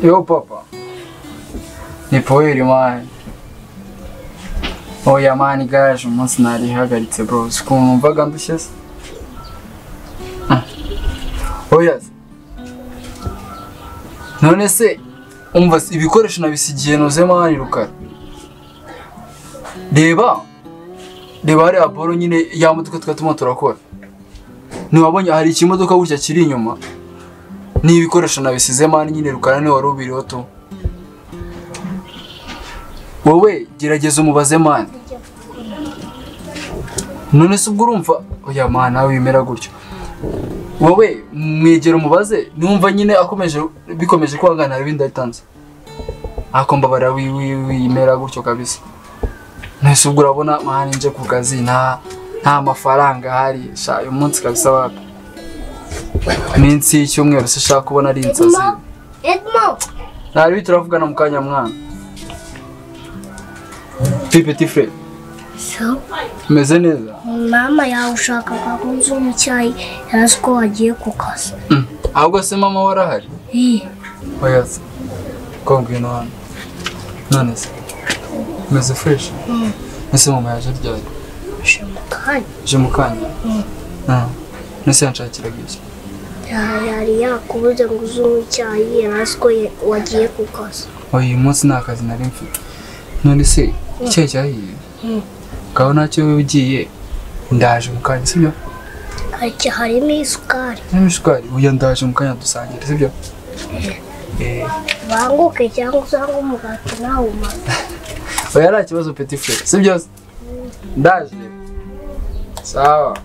Yo papa. Ni poeri man. Oya mani gaje umunsi nari hagaritse bro. Sikumvaga ndushye se. Oya. None se umva ibikoresho nabisigiye noze mani rukara. Reba ari aboro nyine ya modoka twatuma turakora. Niwabonye hari ikimodoka gutya kiri inyuma. Ni ibikoresho nabisize mani nyine rukara ni wari ubiriho tu. Wowe gerageza umubaze mani. None se ubwo urumva oya mana wimera gutyo. Wowe mwegera umubaze numva nyine bikomeje kwangana ibindi atanze. Akomba bara wimera gutyo kabisa. Nese ubwo urabona mani nje ku kazi nta mafaranga hari sha uyu munsi kabisa wapi. Minsi y'cyumweru se shaka kubona ari insazi. Edmo. Nari turavugana mu kanya mwana. Petit frère. So. Meze neza. Mama yawe ushaka kunzu mu cyayi yasko wagiye ku kazi. Ahubwo se mama warahari? Oya. Kongwino hano. None se. Meze fresh. Nese mama yaje ryari? Je mukanya. Nese yanshakira giki? Yari yakubuze ngo uzumu cyayi yasko wagiye ku kazi. Oya umunsi nakazi nari mfite. None se icyayi cyahiye? Kaho nacyo ugiye ndaje mukanya sibyo? Ati harimo isukari. N'isukari uya ndaje mukanya dusangira sibyo? Banguke cyangwa usanga umugati nawe uma. Oya nta kibazo petit frère sibyo? Ndaje. Sawa.